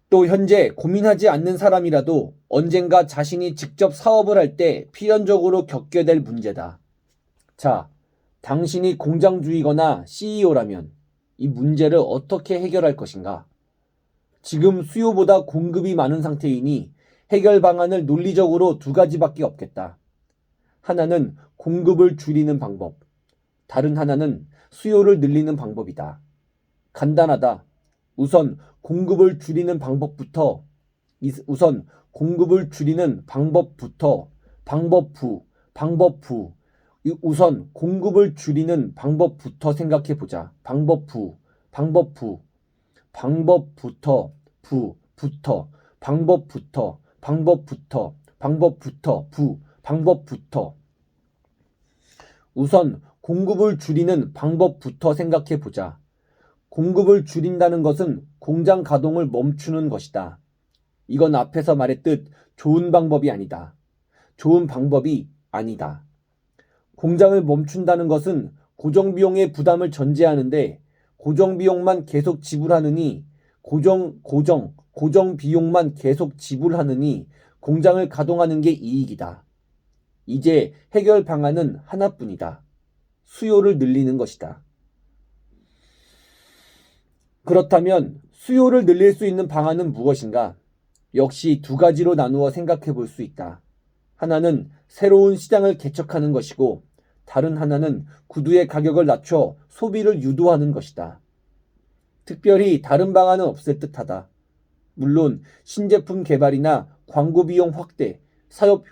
또 현재 고민하지 않는 사람이라도 언젠가 자신이 직접 사업을 할 때 필연적으로 겪게 될 문제다. 자, 당신이 공장주이거나 CEO라면 이 문제를 어떻게 해결할 것인가? 지금 수요보다 공급이 많은 상태이니 해결 방안을 논리적으로 두 가지밖에 없겠다. 하나는 공급을 줄이는 방법, 다른 하나는 수요를 늘리는 방법이다. 간단하다. 우선 공급을 줄이는 방법부터 우선 공급을 줄이는 방법부터 생각해 보자. 방법부터 우선 공급을 줄이는 방법부터 생각해 보자. 공급을 줄인다는 것은 공장 가동을 멈추는 것이다. 이건 앞에서 말했듯 좋은 방법이 아니다. 좋은 방법이 아니다. 공장을 멈춘다는 것은 고정비용의 부담을 전제하는데 고정비용만 계속 지불하느니 고정비용만 계속 지불하느니 공장을 가동하는 게 이익이다. 이제 해결 방안은 하나뿐이다. 수요를 늘리는 것이다. 그렇다면 수요를 늘릴 수 있는 방안은 무엇인가? 역시 두 가지로 나누어 생각해 볼 수 있다. 하나는 새로운 시장을 개척하는 것이고 다른 하나는 구두의 가격을 낮춰 소비를 유도하는 것이다. 특별히 다른 방안은 없을 듯하다. 물론 신제품 개발이나 광고 비용 확대, 사업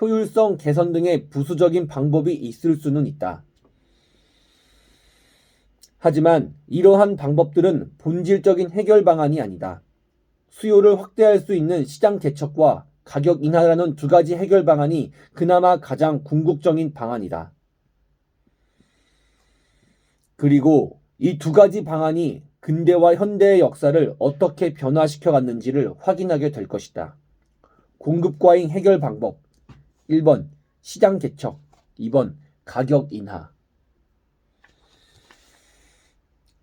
효율성 개선 등의 부수적인 방법이 있을 수는 있다. 하지만 이러한 방법들은 본질적인 해결 방안이 아니다. 수요를 확대할 수 있는 시장 개척과 가격 인하라는 두 가지 해결 방안이 그나마 가장 궁극적인 방안이다. 그리고 이 두 가지 방안이 근대와 현대의 역사를 어떻게 변화시켜 갔는지를 확인하게 될 것이다. 공급 과잉 해결 방법 1번 시장 개척 2번 가격 인하.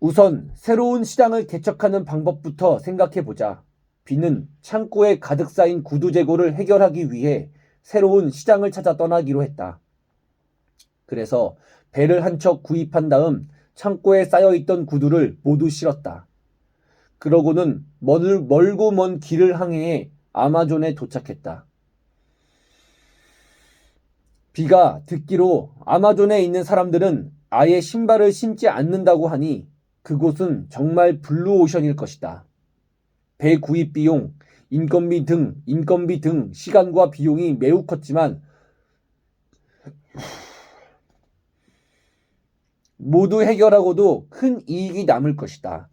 우선 새로운 시장을 개척하는 방법부터 생각해 보자. B는 창고에 가득 쌓인 구두 재고를 해결하기 위해 새로운 시장을 찾아 떠나기로 했다. 그래서 배를 한 척 구입한 다음 창고에 쌓여있던 구두를 모두 실었다. 그러고는 멀고 먼 길을 항해해 아마존에 도착했다. B가 듣기로 아마존에 있는 사람들은 아예 신발을 신지 않는다고 하니 그곳은 정말 블루오션일 것이다. 배 구입 비용, 인건비 등 시간과 비용이 매우 컸지만 모두 해결하고도 큰 이익이 남을 것이다.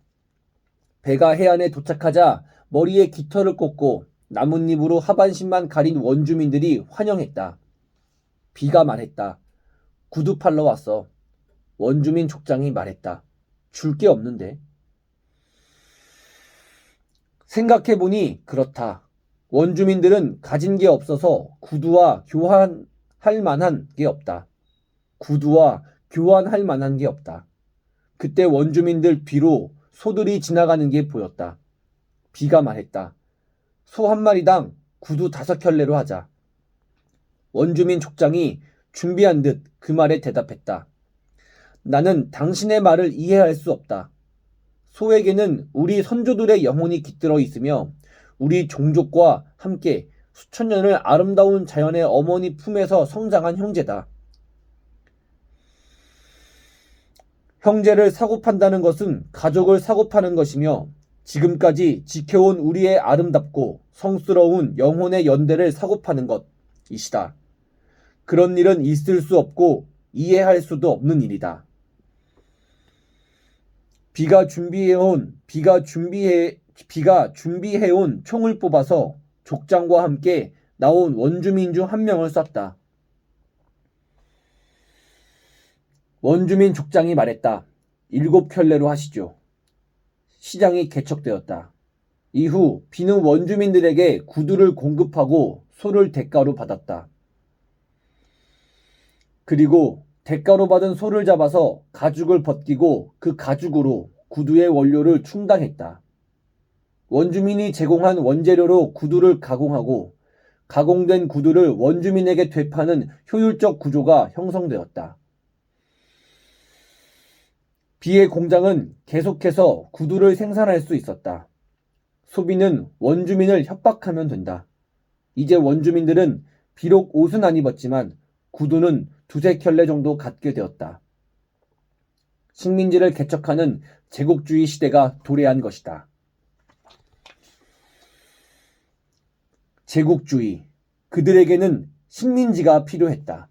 배가 해안에 도착하자 머리에 깃털을 꽂고 나뭇잎으로 하반신만 가린 원주민들이 환영했다. B가 말했다. 구두 팔러 왔어. 원주민 족장이 말했다. 줄 게 없는데. 생각해보니 그렇다. 원주민들은 가진 게 없어서 구두와 교환할 만한 게 없다. 그때 원주민들 뒤로 소들이 지나가는 게 보였다. B가 말했다. 소 한 마리당 구두 5켤레로 하자. 원주민 족장이 준비한 듯 그 말에 대답했다. 나는 당신의 말을 이해할 수 없다. 소에게는 우리 선조들의 영혼이 깃들어 있으며 우리 종족과 함께 수천 년을 아름다운 자연의 어머니 품에서 성장한 형제다. 형제를 사고 판다는 것은 가족을 사고 파는 것이며 지금까지 지켜온 우리의 아름답고 성스러운 영혼의 연대를 사고 파는 것이다. 그런 일은 있을 수 없고 이해할 수도 없는 일이다. B가 준비해온 총을 뽑아서 족장과 함께 나온 원주민 중 한 명을 쐈다. 원주민 족장이 말했다. 7켤레로 하시죠. 시장이 개척되었다. 이후 B는 원주민들에게 구두를 공급하고 소를 대가로 받았다. 그리고 대가로 받은 소를 잡아서 가죽을 벗기고 그 가죽으로 구두의 원료를 충당했다. 원주민이 제공한 원재료로 구두를 가공하고 가공된 구두를 원주민에게 되파는 효율적 구조가 형성되었다. 비의 공장은 계속해서 구두를 생산할 수 있었다. 소비는 원주민을 협박하면 된다. 이제 원주민들은 비록 옷은 안 입었지만 구두는 두세 켤레 정도 갖게 되었다. 식민지를 개척하는 제국주의 시대가 도래한 것이다. 제국주의. 그들에게는 식민지가 필요했다.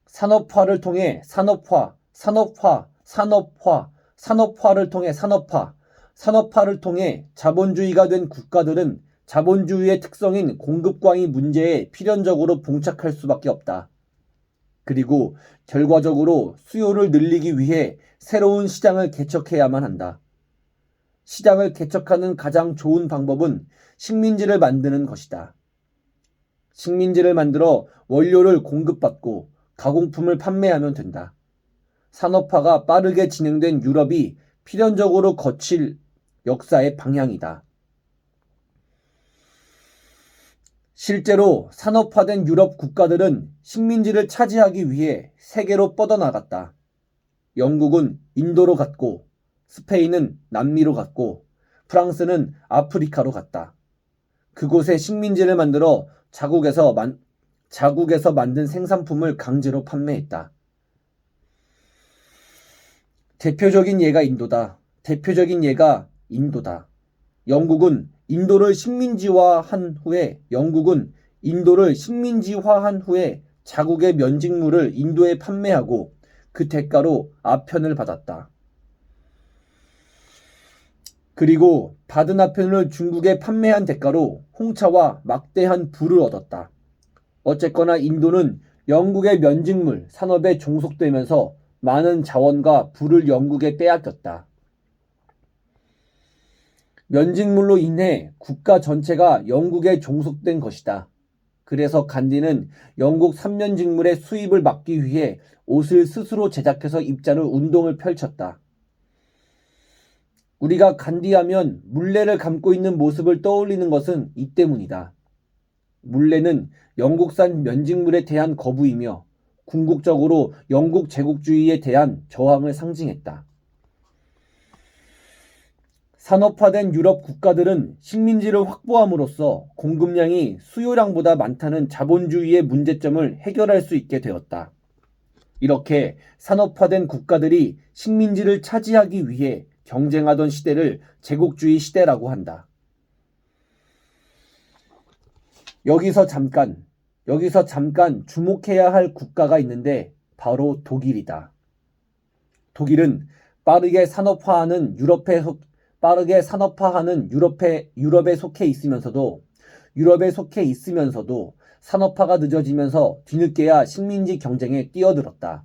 산업화를 통해 산업화를 통해 산업화를 통해 자본주의가 된 국가들은 자본주의의 특성인 공급광의 문제에 필연적으로 봉착할 수밖에 없다. 그리고 결과적으로 수요를 늘리기 위해 새로운 시장을 개척해야만 한다. 시장을 개척하는 가장 좋은 방법은 식민지를 만드는 것이다. 식민지를 만들어 원료를 공급받고 가공품을 판매하면 된다. 산업화가 빠르게 진행된 유럽이 필연적으로 거칠 역사의 방향이다. 실제로 산업화된 유럽 국가들은 식민지를 차지하기 위해 세계로 뻗어나갔다. 영국은 인도로 갔고, 스페인은 남미로 갔고, 프랑스는 아프리카로 갔다. 그곳에 식민지를 만들어 자국에서 만든 생산품을 강제로 판매했다. 대표적인 예가 인도다. 영국은 인도를 식민지화한 후에 자국의 면직물을 인도에 판매하고 그 대가로 아편을 받았다. 그리고 받은 아편을 중국에 판매한 대가로 홍차와 막대한 부를 얻었다. 어쨌거나 인도는 영국의 면직물 산업에 종속되면서 많은 자원과 부를 영국에 빼앗겼다. 면직물로 인해 국가 전체가 영국에 종속된 것이다. 그래서 간디는 영국 삼면직물의 수입을 막기 위해 옷을 스스로 제작해서 입자는 운동을 펼쳤다. 우리가 간디하면 물레를 감고 있는 모습을 떠올리는 것은 이 때문이다. 물레는 영국산 면직물에 대한 거부이며 궁극적으로 영국 제국주의에 대한 저항을 상징했다. 산업화된 유럽 국가들은 식민지를 확보함으로써 공급량이 수요량보다 많다는 자본주의의 문제점을 해결할 수 있게 되었다. 이렇게 산업화된 국가들이 식민지를 차지하기 위해 경쟁하던 시대를 제국주의 시대라고 한다. 여기서 잠깐 주목해야 할 국가가 있는데 바로 독일이다. 독일은 빠르게 산업화하는 유럽에 속해 있으면서도 산업화가 늦어지면서 뒤늦게야 식민지 경쟁에 뛰어들었다.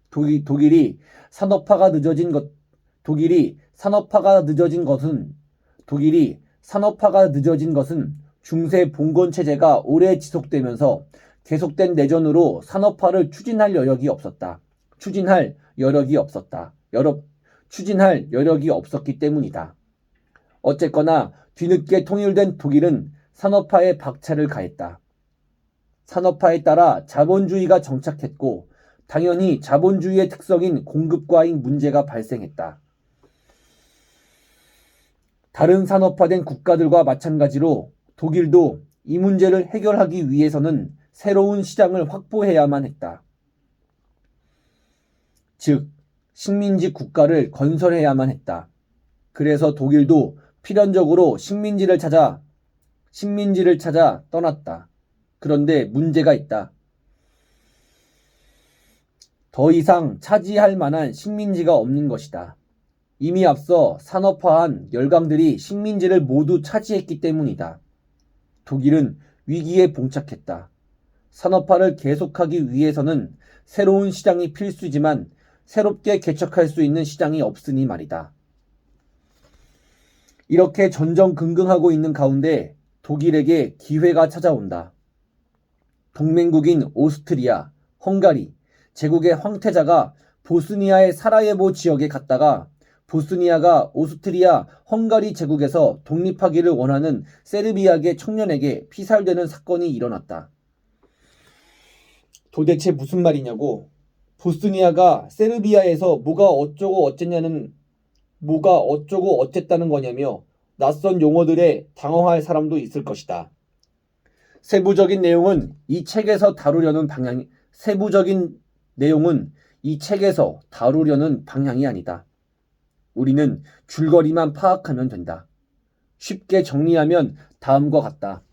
독일이 산업화가 늦어진 것은 중세 봉건 체제가 오래 지속되면서 계속된 내전으로 산업화를 추진할 여력이 없었기 때문이다. 어쨌거나 뒤늦게 통일된 독일은 산업화에 박차를 가했다. 산업화에 따라 자본주의가 정착했고 당연히 자본주의의 특성인 공급과잉 문제가 발생했다. 다른 산업화된 국가들과 마찬가지로 독일도 이 문제를 해결하기 위해서는 새로운 시장을 확보해야만 했다. 즉, 식민지 국가를 건설해야만 했다. 그래서 독일도 필연적으로 식민지를 찾아 떠났다. 그런데 문제가 있다. 더 이상 차지할 만한 식민지가 없는 것이다. 이미 앞서 산업화한 열강들이 식민지를 모두 차지했기 때문이다. 독일은 위기에 봉착했다. 산업화를 계속하기 위해서는 새로운 시장이 필수지만 새롭게 개척할 수 있는 시장이 없으니 말이다. 이렇게 전전긍긍하고 있는 가운데 독일에게 기회가 찾아온다. 동맹국인 오스트리아, 헝가리, 제국의 황태자가 보스니아의 사라예보 지역에 갔다가 보스니아가 오스트리아 헝가리 제국에서 독립하기를 원하는 세르비아계 청년에게 피살되는 사건이 일어났다. 도대체 무슨 말이냐고. 보스니아가 세르비아에서 뭐가 어쩌고 어쨌다는 거냐며 낯선 용어들에 당황할 사람도 있을 것이다. 세부적인 내용은 이 책에서 다루려는 방향이 아니다. 우리는 줄거리만 파악하면 된다. 쉽게 정리하면 다음과 같다.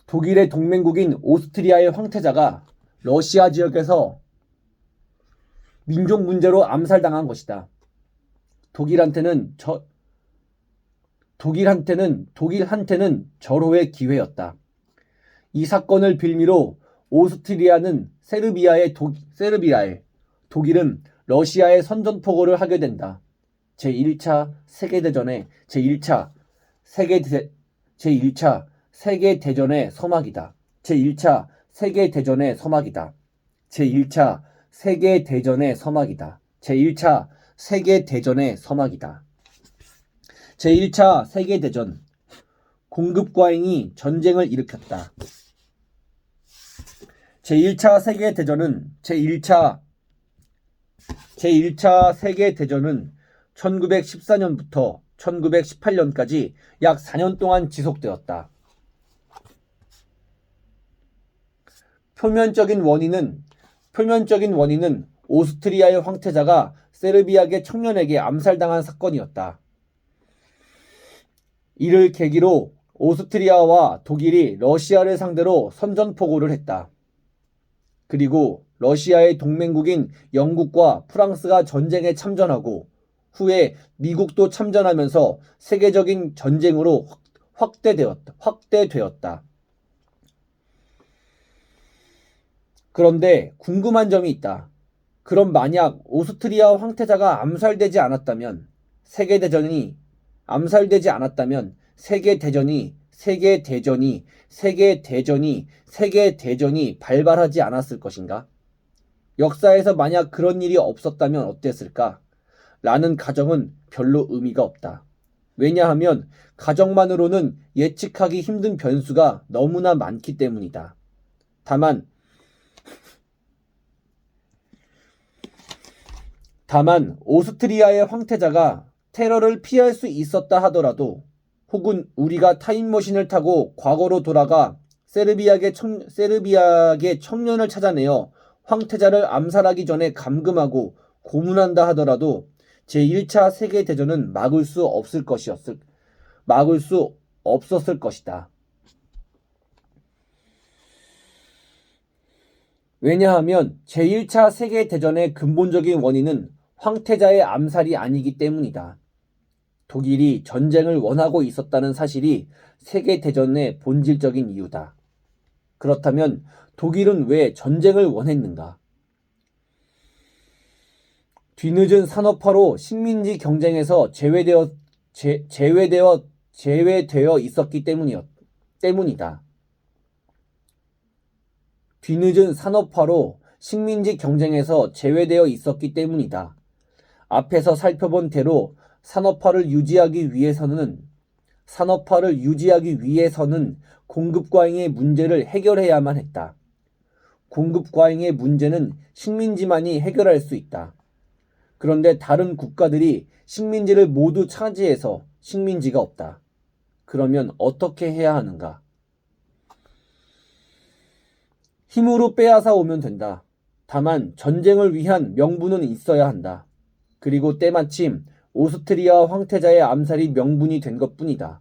독일의 동맹국인 오스트리아의 황태자가 러시아 지역에서 민족 문제로 암살당한 것이다. 독일한테는 절호의 기회였다. 이 사건을 빌미로 오스트리아는 세르비아에 독일은 러시아에 선전포고를 하게 된다. 제1차 세계대전의 서막이다. 제1차 세계대전의 서막이다. 제1차 세계대전의 서막이다. 제1차 세계대전의 서막이다. 제1차 세계대전. 공급과잉이 전쟁을 일으켰다. 제1차 세계대전은 1914년부터 1918년까지 약 4년 동안 지속되었다. 표면적인 원인은 오스트리아의 황태자가 세르비아계 청년에게 암살당한 사건이었다. 이를 계기로 오스트리아와 독일이 러시아를 상대로 선전포고를 했다. 그리고 러시아의 동맹국인 영국과 프랑스가 전쟁에 참전하고 후에 미국도 참전하면서 세계적인 전쟁으로 확대되었다. 그런데 궁금한 점이 있다. 그럼 만약 오스트리아 황태자가 암살되지 않았다면 세계대전이 발발하지 않았을 것인가? 역사에서 만약 그런 일이 없었다면 어땠을까? 라는 가정은 별로 의미가 없다. 왜냐하면 가정만으로는 예측하기 힘든 변수가 너무나 많기 때문이다. 다만 오스트리아의 황태자가 테러를 피할 수 있었다 하더라도 혹은 우리가 타임머신을 타고 과거로 돌아가 세르비아계 청년을 찾아내어 황태자를 암살하기 전에 감금하고 고문한다 하더라도 제1차 세계대전은 막을 수 없었을 것이다. 왜냐하면 제1차 세계대전의 근본적인 원인은 황태자의 암살이 아니기 때문이다. 독일이 전쟁을 원하고 있었다는 사실이 세계대전의 본질적인 이유다. 그렇다면 독일은 왜 전쟁을 원했는가? 뒤늦은 산업화로 식민지 경쟁에서 제외되어 있었기 때문이다. 뒤늦은 산업화로 식민지 경쟁에서 제외되어 있었기 때문이다. 앞에서 살펴본 대로 산업화를 유지하기 위해서는 공급과잉의 문제를 해결해야만 했다. 공급과잉의 문제는 식민지만이 해결할 수 있다. 그런데 다른 국가들이 식민지를 모두 차지해서 식민지가 없다. 그러면 어떻게 해야 하는가? 힘으로 빼앗아 오면 된다. 다만 전쟁을 위한 명분은 있어야 한다. 그리고 때마침 오스트리아 황태자의 암살이 명분이 된 것뿐이다.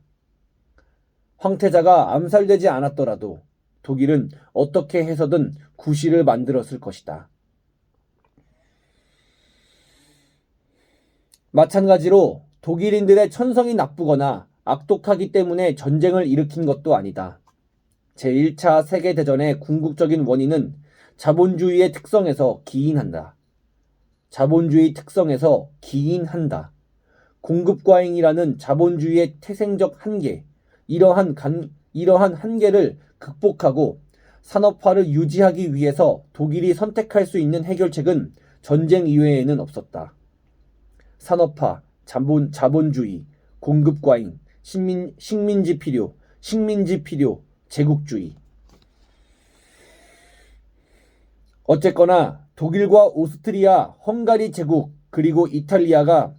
황태자가 암살되지 않았더라도 독일은 어떻게 해서든 구실을 만들었을 것이다. 마찬가지로 독일인들의 천성이 나쁘거나 악독하기 때문에 전쟁을 일으킨 것도 아니다. 제1차 세계대전의 궁극적인 원인은 자본주의의 특성에서 기인한다. 공급과잉이라는 자본주의의 태생적 한계, 이러한 한계를 극복하고 산업화를 유지하기 위해서 독일이 선택할 수 있는 해결책은 전쟁 이외에는 없었다. 산업화, 자본주의, 공급과잉, 식민지 필요, 제국주의. 어쨌거나 독일과 오스트리아, 헝가리 제국 그리고 이탈리아가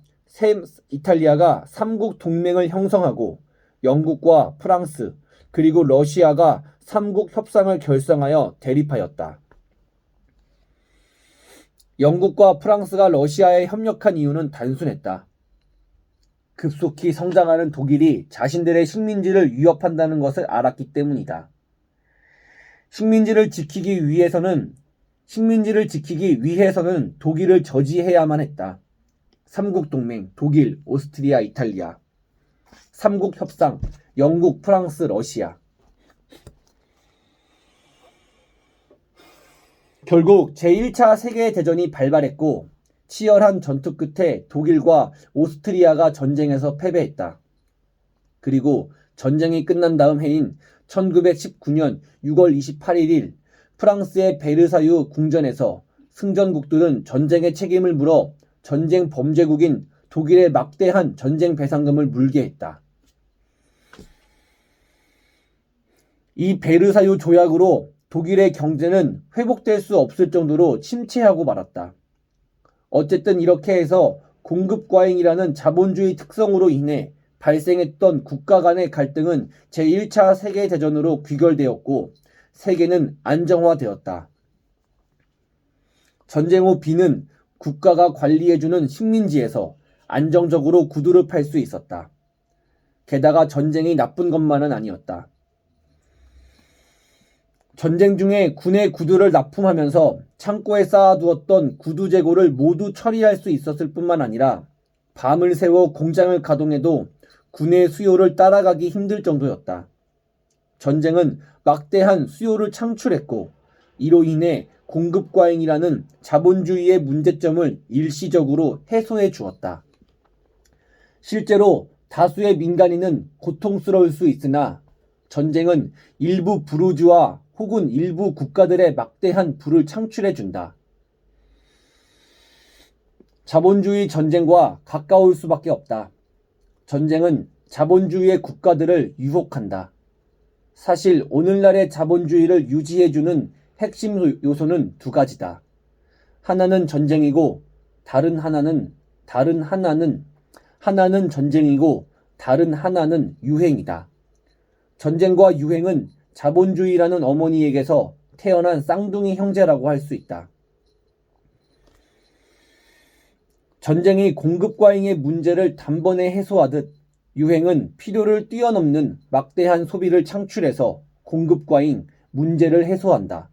삼국 동맹을 형성하고 영국과 프랑스 그리고 러시아가 삼국 협상을 결성하여 대립하였다. 영국과 프랑스가 러시아에 협력한 이유는 단순했다. 급속히 성장하는 독일이 자신들의 식민지를 위협한다는 것을 알았기 때문이다. 식민지를 지키기 위해서는 독일을 저지해야만 했다. 삼국동맹, 독일, 오스트리아, 이탈리아. 삼국협상, 영국, 프랑스, 러시아. 결국 제1차 세계대전이 발발했고 치열한 전투 끝에 독일과 오스트리아가 전쟁에서 패배했다. 그리고 전쟁이 끝난 다음 해인 1919년 6월 28일 프랑스의 베르사유 궁전에서 승전국들은 전쟁의 책임을 물어 전쟁 범죄국인 독일에 막대한 전쟁 배상금을 물게 했다. 이 베르사유 조약으로 독일의 경제는 회복될 수 없을 정도로 침체하고 말았다. 어쨌든 이렇게 해서 공급과잉이라는 자본주의 특성으로 인해 발생했던 국가 간의 갈등은 제1차 세계대전으로 귀결되었고 세계는 안정화되었다. 전쟁 후 비는 국가가 관리해주는 식민지에서 안정적으로 구두를 팔 수 있었다. 게다가 전쟁이 나쁜 것만은 아니었다. 전쟁 중에 군의 구두를 납품하면서 창고에 쌓아두었던 구두 재고를 모두 처리할 수 있었을 뿐만 아니라 밤을 새워 공장을 가동해도 군의 수요를 따라가기 힘들 정도였다. 전쟁은 막대한 수요를 창출했고 이로 인해 공급과잉이라는 자본주의의 문제점을 일시적으로 해소해 주었다. 실제로 다수의 민간인은 고통스러울 수 있으나 전쟁은 일부 부르주아 혹은 일부 국가들의 막대한 부를 창출해 준다. 자본주의 전쟁과 가까울 수밖에 없다. 전쟁은 자본주의의 국가들을 유혹한다. 사실 오늘날의 자본주의를 유지해주는 핵심 요소는 두 가지다. 하나는 전쟁이고 하나는 전쟁이고 다른 하나는 유행이다. 전쟁과 유행은 자본주의라는 어머니에게서 태어난 쌍둥이 형제라고 할 수 있다. 전쟁이 공급과잉의 문제를 단번에 해소하듯 유행은 필요를 뛰어넘는 막대한 소비를 창출해서 공급과잉 문제를 해소한다.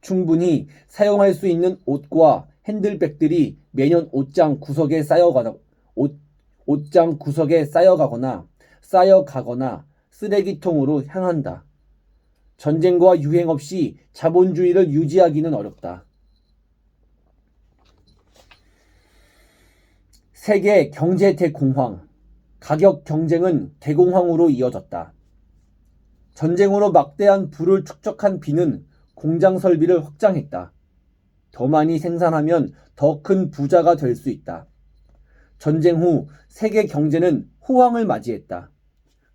충분히 사용할 수 있는 옷과 핸들백들이 매년 옷장 구석에 쌓여가거나 쓰레기통으로 향한다. 전쟁과 유행 없이 자본주의를 유지하기는 어렵다. 세계 경제 대공황, 가격 경쟁은 대공황으로 이어졌다. 전쟁으로 막대한 부를 축적한 비는 공장 설비를 확장했다. 더 많이 생산하면 더 큰 부자가 될 수 있다. 전쟁 후 세계 경제는 호황을 맞이했다.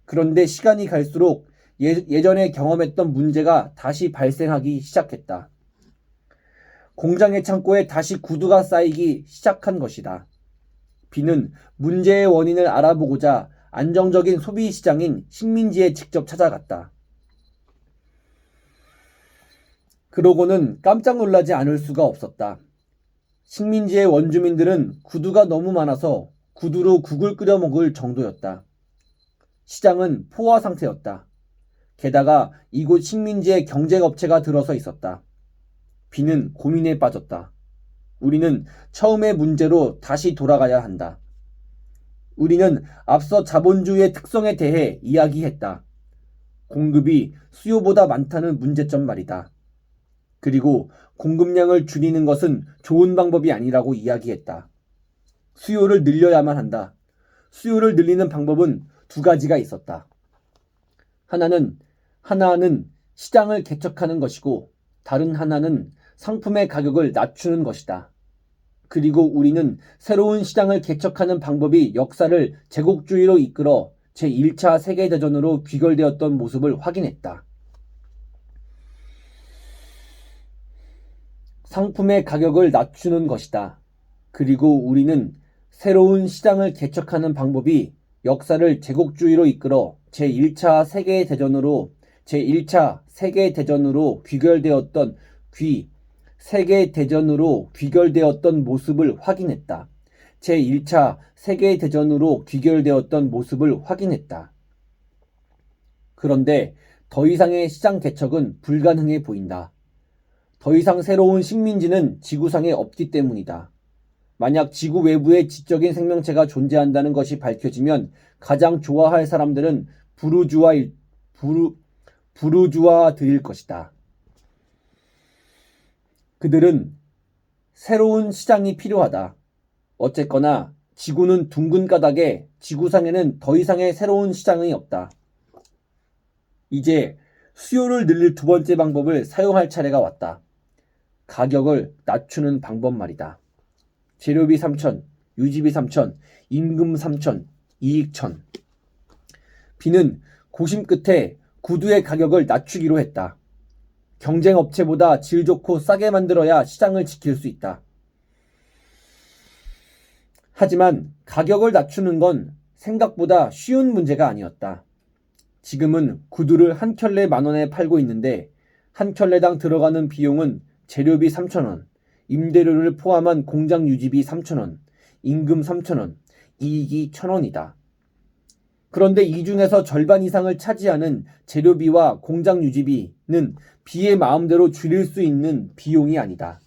그런데 시간이 갈수록 예전에 경험했던 문제가 다시 발생하기 시작했다. 공장의 창고에 다시 구두가 쌓이기 시작한 것이다. 비는 문제의 원인을 알아보고자 안정적인 소비 시장인 식민지에 직접 찾아갔다. 그러고는 깜짝 놀라지 않을 수가 없었다. 식민지의 원주민들은 구두가 너무 많아서 구두로 국을 끓여 먹을 정도였다. 시장은 포화 상태였다. 게다가 이곳 식민지에 경쟁업체가 들어서 있었다. 비는 고민에 빠졌다. 우리는 처음의 문제로 다시 돌아가야 한다. 우리는 앞서 자본주의의 특성에 대해 이야기했다. 공급이 수요보다 많다는 문제점 말이다. 그리고 공급량을 줄이는 것은 좋은 방법이 아니라고 이야기했다. 수요를 늘려야만 한다. 수요를 늘리는 방법은 두 가지가 있었다. 하나는 시장을 개척하는 것이고 다른 하나는 상품의 가격을 낮추는 것이다. 그리고 우리는 새로운 시장을 개척하는 방법이 역사를 제국주의로 이끌어 제1차 세계대전으로 귀결되었던 모습을 확인했다. 상품의 가격을 낮추는 것이다. 그리고 우리는 새로운 시장을 개척하는 방법이 역사를 제국주의로 이끌어 제1차 세계대전으로 귀결되었던 모습을 확인했다. 제1차 세계대전으로 귀결되었던 모습을 확인했다. 그런데 더 이상의 시장 개척은 불가능해 보인다. 더 이상 새로운 식민지는 지구상에 없기 때문이다. 만약 지구 외부에 지적인 생명체가 존재한다는 것이 밝혀지면 가장 좋아할 사람들은 부르주아들일 것이다. 그들은 새로운 시장이 필요하다. 어쨌거나 지구는 둥근 까닭에 지구상에는 더 이상의 새로운 시장이 없다. 이제 수요를 늘릴 두 번째 방법을 사용할 차례가 왔다. 가격을 낮추는 방법 말이다. 재료비 3천, 유지비 3천, 임금 3천, 이익 1천. B는 고심 끝에 구두의 가격을 낮추기로 했다. 경쟁업체보다 질 좋고 싸게 만들어야 시장을 지킬 수 있다. 하지만 가격을 낮추는 건 생각보다 쉬운 문제가 아니었다. 지금은 구두를 한 켤레 10,000원에 팔고 있는데 한 켤레당 들어가는 비용은 재료비 3,000원, 임대료를 포함한 공장 유지비 3,000원, 임금 3,000원, 이익이 1,000원이다. 그런데 이 중에서 절반 이상을 차지하는 재료비와 공장 유지비는 B의 마음대로 줄일 수 있는 비용이 아니다.